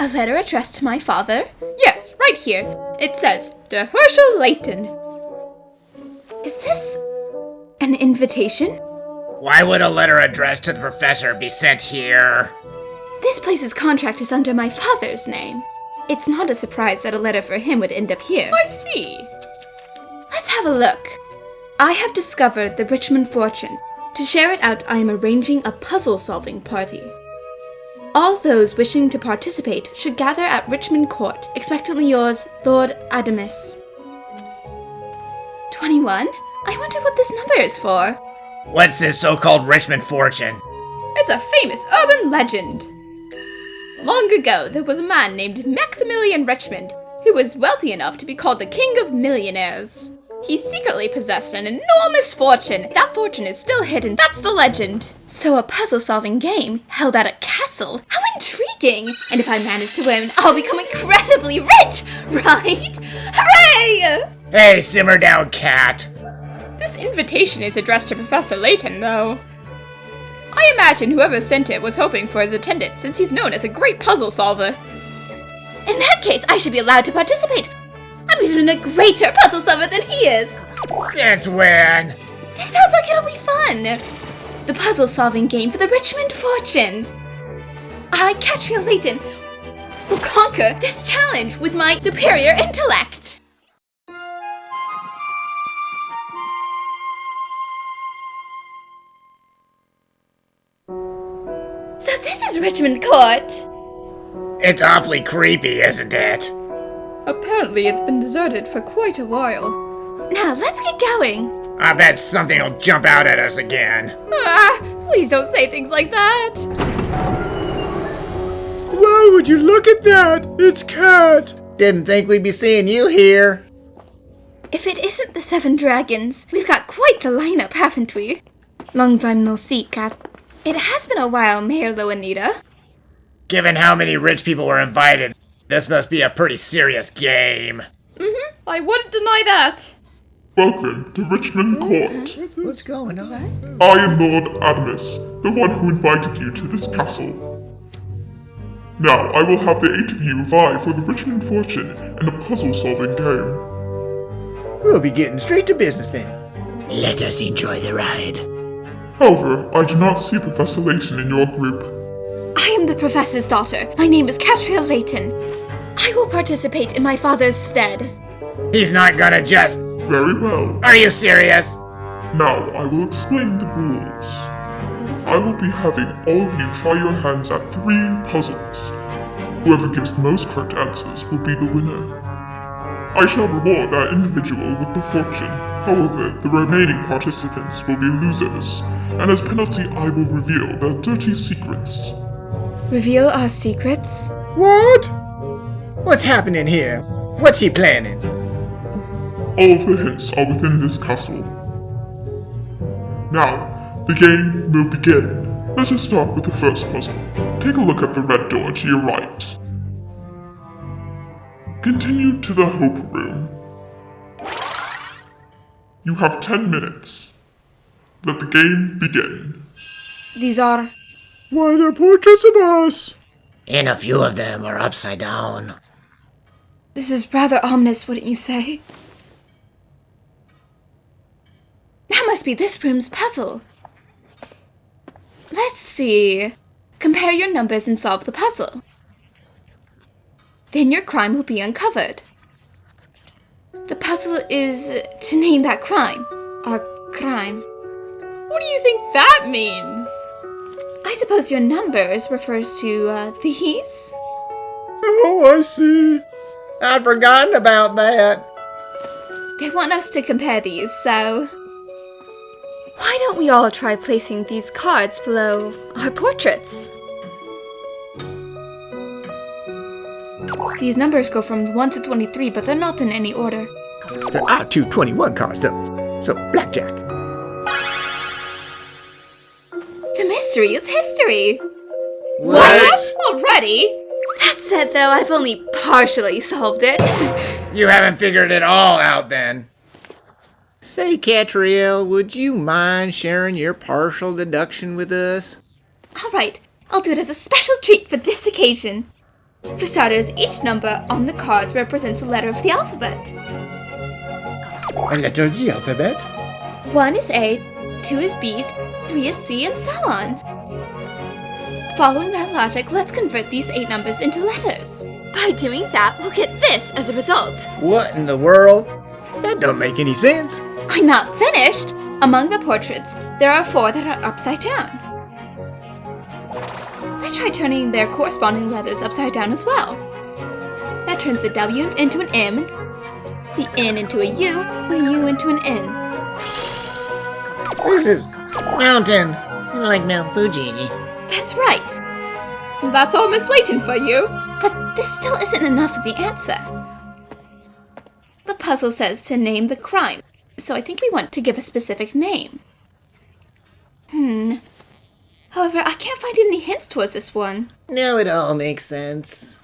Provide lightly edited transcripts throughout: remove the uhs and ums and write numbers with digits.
A letter addressed to my father? Yes, right here. It says, to Herschel Layton. Is this an invitation? Why would a letter addressed to the professor be sent here? This place's contract is under my father's name. It's not a surprise that a letter for him would end up here. I see. Let's have a look. I have discovered the Richmond fortune. To share it out, I am arranging a puzzle-solving party. All those wishing to participate should gather at Richmond Court. Expectantly yours, Lord Adamas. 21? I wonder what this number is for. What's this so-called Richmond fortune? It's a famous urban legend. Long ago, there was a man named Maximilian Richmond who was wealthy enough to be called the King of Millionaires. He secretly possessed an enormous fortune. That fortune is still hidden. That's the legend. So a puzzle-solving game held at a castle? How intriguing! And if I manage to win, I'll become incredibly rich, right? Hooray! Hey, simmer down, cat. This invitation is addressed to Professor Layton, though. I imagine whoever sent it was hoping for his attendance, since he's known as a great puzzle solver. In that case, I should be allowed to participate. I'm even a greater puzzle solver than he is. Since when? This sounds like it'll be fun. The puzzle-solving game for the Richmond fortune. I, Katrielle Layton, will conquer this challenge with my superior intellect. So this is Richmond Court. It's awfully creepy, isn't it? Apparently it's been deserted for quite a while. Now, let's get going. I bet something will jump out at us again. Please don't say things like that. Why would you look at that? It's Cat. Didn't think we'd be seeing you here. If it isn't the Seven Dragons, we've got quite the lineup, haven't we? Long time no see, Cat. It has been a while, Mayor Loanita. Given how many rich people were invited, this must be a pretty serious game. I wouldn't deny that. Welcome to Richmond Court. What's going on? I am Lord Adamas, the one who invited you to this castle. Now, I will have the 8 of you vie for the Richmond fortune in a puzzle-solving game. We'll be getting straight to business then. Let us enjoy the ride. However, I do not see Professor Layton in your group. I am the professor's daughter. My name is Katrielle Layton. I will participate in my father's stead. He's not gonna just... Very well. Are you serious? Now, I will explain the rules. I will be having all of you try your hands at 3 puzzles. Whoever gives the most correct answers will be the winner. I shall reward that individual with the fortune. However, the remaining participants will be losers, and as penalty I will reveal their dirty secrets. Reveal our secrets? What? What's happening here? What's he planning? All of the hints are within this castle. Now, the game will begin. Let us start with the first puzzle. Take a look at the red door to your right. Continue to the Hope Room. You have 10 minutes. Let the game begin. These are... Why, they're portraits of us. And a few of them are upside down. This is rather ominous, wouldn't you say? That must be this room's puzzle. Let's see. Compare your numbers and solve the puzzle. Then your crime will be uncovered. The puzzle is to name that crime. Our crime. What do you think that means? I suppose your numbers refers to, these? Oh, I see. I'd forgotten about that. They want us to compare these, so... Why don't we all try placing these cards below our portraits? These numbers go from 1 to 23, but they're not in any order. There are 2 21 cards, though. So, blackjack. The mystery is history! What? Already? That said, though, I've only partially solved it. You haven't figured it all out then. Say, Katrielle, would you mind sharing your partial deduction with us? All right, I'll do it as a special treat for this occasion. For starters, each number on the cards represents a letter of the alphabet. A letter of the alphabet? 1 is A, 2 is B, 3 is C, and so on. Following that logic, let's convert these 8 numbers into letters. By doing that, we'll get this as a result. What in the world? That don't make any sense. I'm not finished! Among the portraits, there are 4 that are upside down. Let's try turning their corresponding letters upside down as well. That turns the W into an M, the N into a U, and the U into an N. This is mountain, like Mount Fuji. That's right. That's all Miss Layton for you. But this still isn't enough of the answer. The puzzle says to name the crime, so I think we want to give a specific name. However, I can't find any hints towards this one. Now it all makes sense.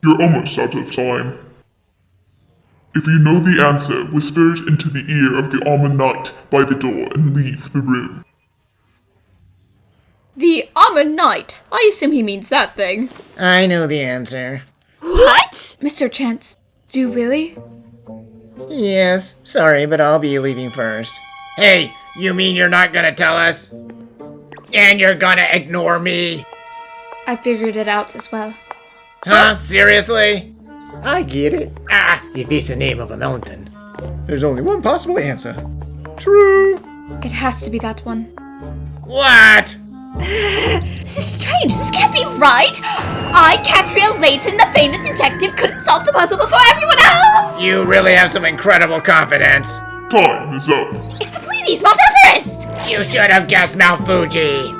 You're almost out of time. If you know the answer, whisper it into the ear of the armored knight by the door and leave the room. The Armored Knight. I assume he means that thing. I know the answer. What? Mr. Chance, do you really? Yes, sorry, but I'll be leaving first. Hey, you mean you're not gonna tell us? And you're gonna ignore me? I figured it out as well. Huh? Seriously? I get it. If it's the name of a mountain. There's only one possible answer. True. It has to be that one. What? This is strange. This can't be right. I, Katrielle Layton, the famous detective, couldn't solve the puzzle before everyone else. You really have some incredible confidence. Time is up. It's the Pleiades, Mount Everest. You should have guessed Mount Fuji.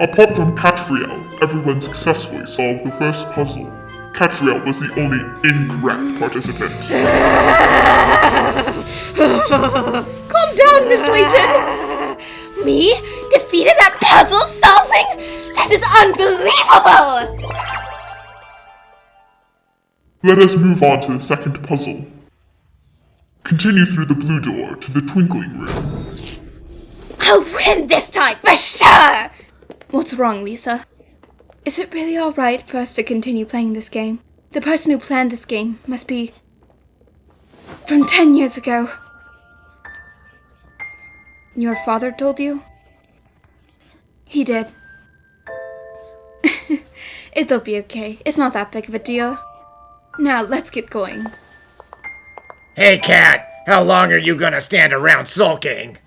Apart from Katrielle, everyone successfully solved the first puzzle. Katrielle was the only incorrect participant. Calm down, Miss Layton. Me? Defeated at puzzle solving? This is unbelievable! Let us move on to the second puzzle. Continue through the blue door to the twinkling room. I'll win this time, for sure! What's wrong, Lisa? Is it really alright for us to continue playing this game? The person who planned this game must be from 10 years ago. Your father told you? He did. It'll be okay. It's not that big of a deal. Now, let's get going. Hey, Kat, how long are you gonna stand around sulking?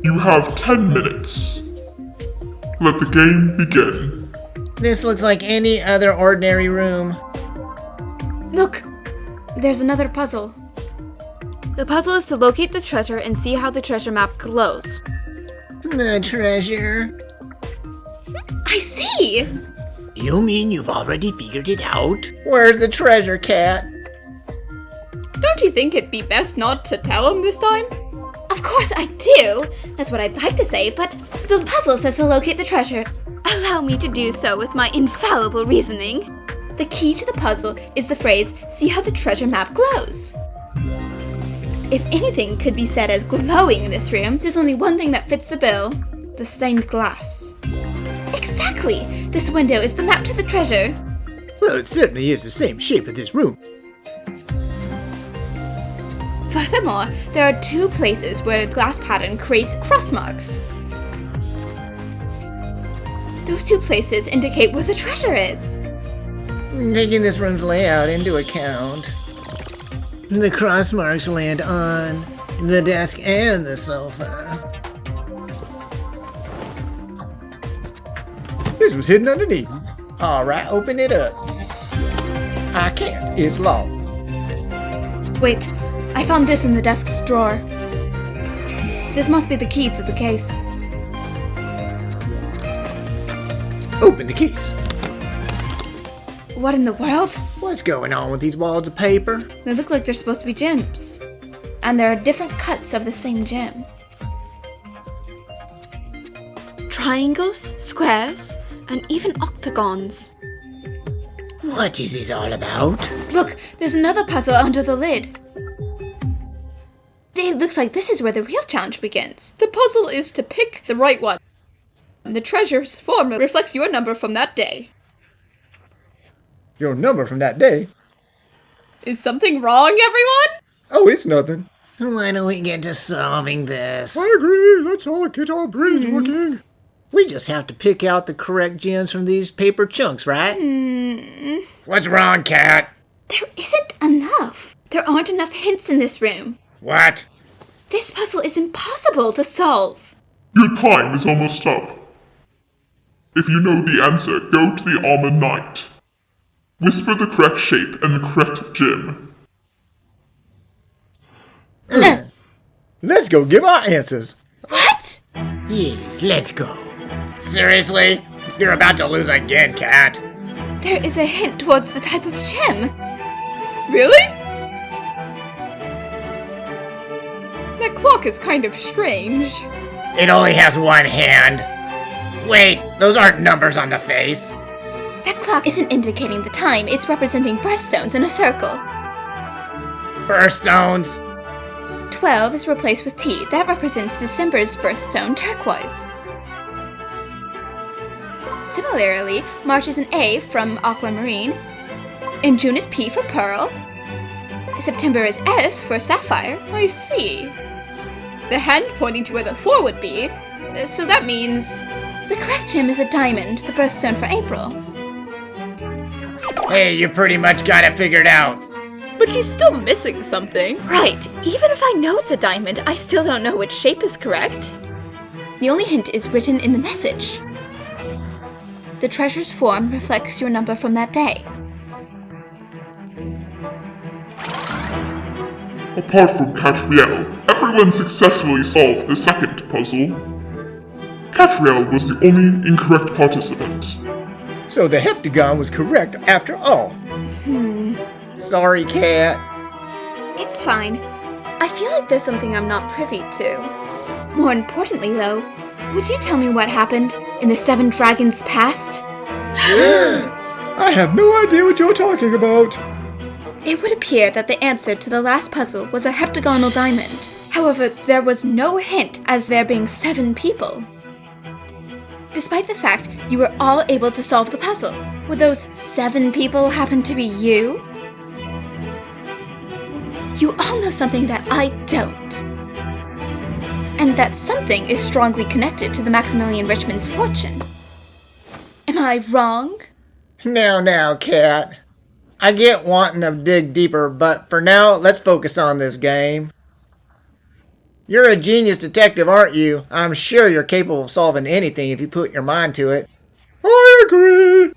You have 10 minutes. Let the game begin. This looks like any other ordinary room. Look! There's another puzzle. The puzzle is to locate the treasure and see how the treasure map glows. The treasure. I see! You mean you've already figured it out? Where's the treasure, Cat? Don't you think it'd be best not to tell him this time? Of course I do! That's what I'd like to say, but the puzzle says to locate the treasure. Allow me to do so with my infallible reasoning. The key to the puzzle is the phrase, see how the treasure map glows. If anything could be said as glowing in this room, there's only one thing that fits the bill. The stained glass. Exactly! This window is the map to the treasure. Well, it certainly is the same shape as this room. Furthermore, there are 2 places where the glass pattern creates cross marks. Those 2 places indicate where the treasure is. Taking this room's layout into account, the cross marks land on the desk and the sofa. This was hidden underneath. Alright, open it up. I can't, it's locked. Wait, I found this in the desk's drawer. This must be the key to the case. Open the keys. What in the world? What's going on with these walls of paper? They look like they're supposed to be gems. And there are different cuts of the same gem. Triangles, squares, and even octagons. What is this all about? Look, there's another puzzle under the lid. It looks like this is where the real challenge begins. The puzzle is to pick the right one. The treasure's form reflects your number from that day. Your number from that day? Is something wrong, everyone? Oh, it's nothing. Why don't we get to solving this? I agree. Let's all get our brains working. We just have to pick out the correct gems from these paper chunks, right? What's wrong, Cat? There isn't enough. There aren't enough hints in this room. What? This puzzle is impossible to solve. Your time is almost up. If you know the answer, go to the Almond Knight. Whisper the correct shape and the correct gem. Let's go give our answers. What? Yes, let's go. Seriously? You're about to lose again, Cat. There is a hint towards the type of gem. Really? That clock is kind of strange. It only has one hand. Wait, those aren't numbers on the face. That clock isn't indicating the time, it's representing birthstones in a circle. Birthstones? 12 is replaced with T. That represents December's birthstone, turquoise. Similarly, March is an A from aquamarine, and June is P for pearl, September is S for sapphire. I see. The hand pointing to where the 4 would be, so that means... The correct gem is a diamond, the birthstone for April. Hey, you pretty much got it figured out. But she's still missing something. Right, even if I know it's a diamond, I still don't know which shape is correct. The only hint is written in the message. The treasure's form reflects your number from that day. Apart from Katrielle, everyone successfully solved the second puzzle. Katrielle was the only incorrect participant. So the heptagon was correct after all. Sorry, Cat. It's fine. I feel like there's something I'm not privy to. More importantly, though, would you tell me what happened in the 7 dragons past? I have no idea what you're talking about. It would appear that the answer to the last puzzle was a heptagonal diamond. However, there was no hint as there being 7 people. Despite the fact you were all able to solve the puzzle, would those 7 people happen to be you? You all know something that I don't. And that something is strongly connected to the Maximilian Richmond's fortune. Am I wrong? Now, Cat. I get wanting to dig deeper, but for now, let's focus on this game. You're a genius detective, aren't you? I'm sure you're capable of solving anything if you put your mind to it. I agree.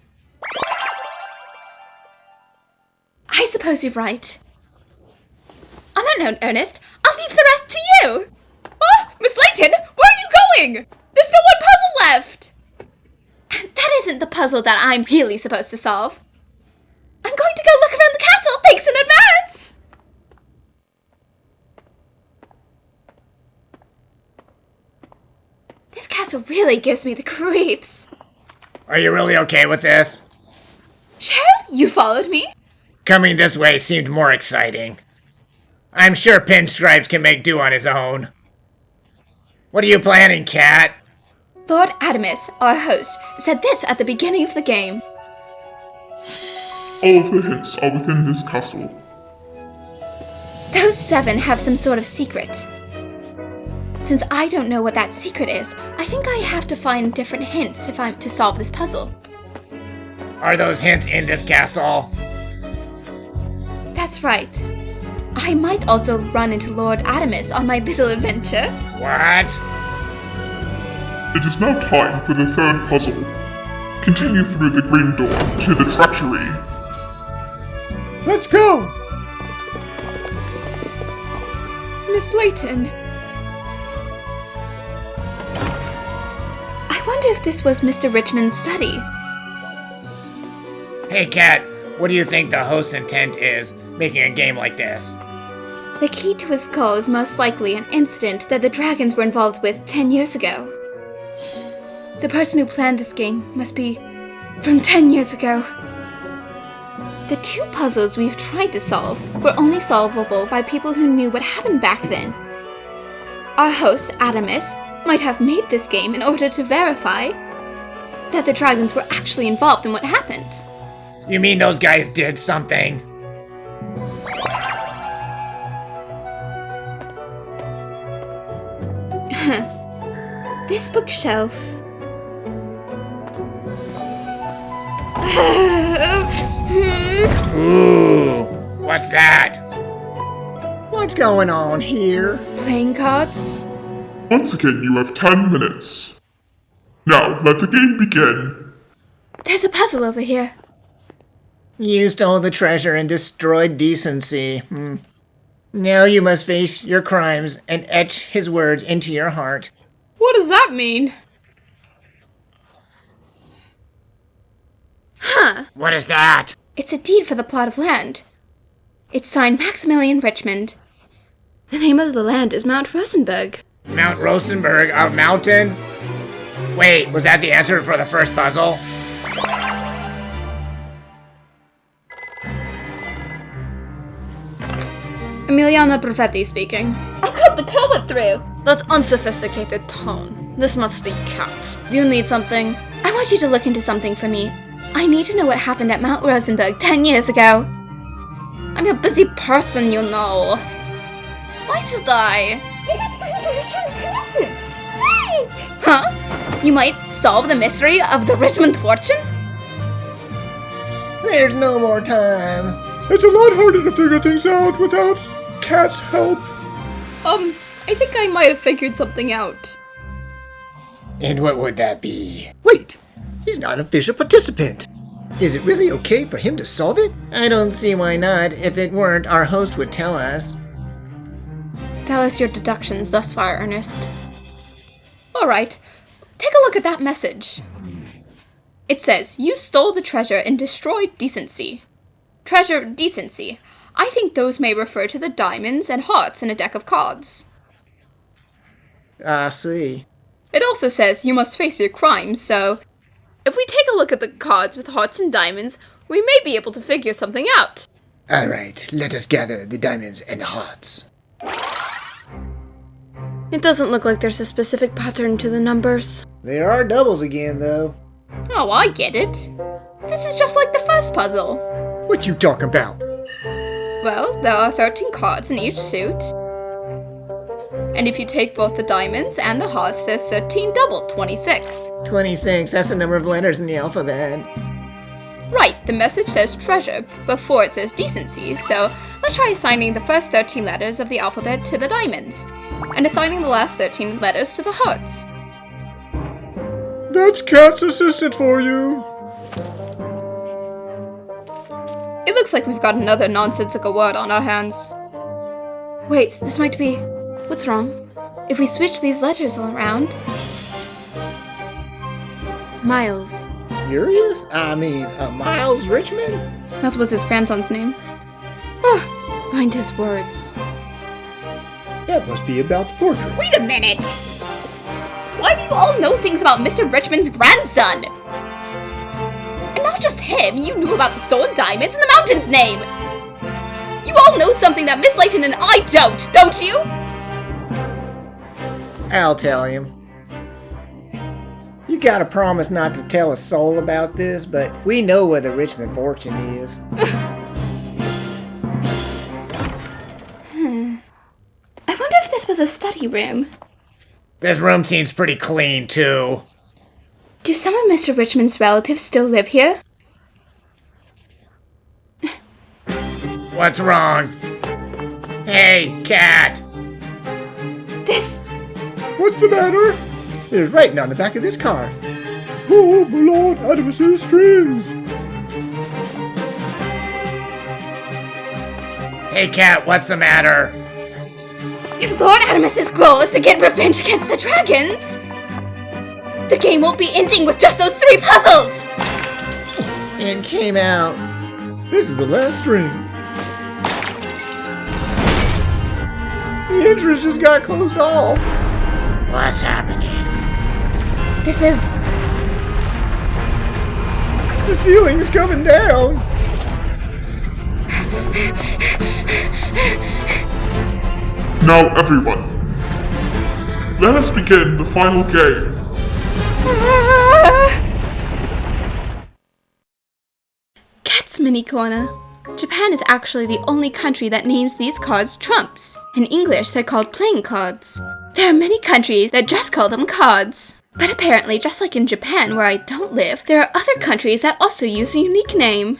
I suppose you're right. On that note, Ernest, I'll leave the rest to you! Oh, Miss Layton, where are you going? There's still one puzzle left! That isn't the puzzle that I'm really supposed to solve. I'm going to go look around the castle, thanks in advance! This castle really gives me the creeps. Are you really okay with this? Cheryl, you followed me? Coming this way seemed more exciting. I'm sure Pinstripes can make do on his own. What are you planning, Cat? Lord Adamas, our host, said this at the beginning of the game. All of the hints are within this castle. Those 7 have some sort of secret. Since I don't know what that secret is, I think I have to find different hints if I'm to solve this puzzle. Are those hints in this castle? That's right. I might also run into Lord Adamas on my little adventure. What? It is now time for the third puzzle. Continue through the green door to the treachery. Let's go. Miss Layton. I wonder if this was Mr. Richmond's study. Hey, Cat, what do you think the host's intent is making a game like this? The key to his call is most likely an incident that the dragons were involved with 10 years ago. The person who planned this game must be from 10 years ago. The 2 puzzles we've tried to solve were only solvable by people who knew what happened back then. Our host, Adamas, might have made this game in order to verify that the dragons were actually involved in what happened. You mean those guys did something? This bookshelf. Ooh, what's that? What's going on here? Playing cards? Once again, you have 10 minutes. Now, let the game begin. There's a puzzle over here. You stole the treasure and destroyed decency. Now you must face your crimes and etch his words into your heart. What does that mean? What is that? It's a deed for the plot of land. It's signed Maximilian Richmond. The name of the land is Mount Rosenberg. Mount Rosenberg, a mountain? Wait, was that the answer for the first puzzle? Emiliana Perfetti speaking. I cut the code through. That's unsophisticated tone. This must be Cat. Do you need something? I want you to look into something for me. I need to know what happened at Mount Rosenberg 10 years ago. I'm a busy person, you know. Why should I? Huh? You might solve the mystery of the Richmond fortune? There's no more time. It's a lot harder to figure things out without Cat's help. I think I might have figured something out. And what would that be? Wait, he's not an official participant. Is it really okay for him to solve it? I don't see why not. If it weren't, our host would tell us. Tell us your deductions thus far, Ernest. Alright, take a look at that message. It says, you stole the treasure and destroyed decency. Treasure, decency. I think those may refer to the diamonds and hearts in a deck of cards. I see. It also says you must face your crimes, so if we take a look at the cards with hearts and diamonds, we may be able to figure something out. Alright, let us gather the diamonds and the hearts. It doesn't look like there's a specific pattern to the numbers. There are doubles again, though. Oh, I get it. This is just like the first puzzle. What you talking about? Well, there are 13 cards in each suit. And if you take both the diamonds and the hearts, there's 13 double, 26. 26, that's the number of letters in the alphabet. Right, the message says treasure before it says decency, so let's try assigning the first 13 letters of the alphabet to the diamonds, and assigning the last 13 letters to the hearts. That's Cat's assistant for you. It looks like we've got another nonsensical word on our hands. Wait, this might be... What's wrong? If we switch these letters all around... Miles. Furious? Miles Richmond? That was his grandson's name. Find his words. That must be about the portrait. Wait a minute! Why do you all know things about Mr. Richmond's grandson? And not just him, you knew about the stolen diamonds and the mountain's name! You all know something that Miss Layton and I don't you? I'll tell him. You gotta promise not to tell a soul about this, but we know where the Richmond fortune is. I wonder if this was a study room. This room seems pretty clean, too. Do some of Mr. Richmond's relatives still live here? What's wrong? Hey, Cat! This... What's the matter? There's writing on the back of this card. Oh, my lord, Adamas' strings. Hey, Cat, what's the matter? If Lord Adamas' goal is to get revenge against the dragons, the game won't be ending with just those 3 puzzles! And came out. This is the last string. The entrance just got closed off. What's happening? This is... The ceiling is coming down. Now everyone, let us begin the final game. Cat's Mini Corner. Japan is actually the only country that names these cards trumps. In English, they're called playing cards. There are many countries that just call them cards. But apparently, just like in Japan, where I don't live, there are other countries that also use a unique name.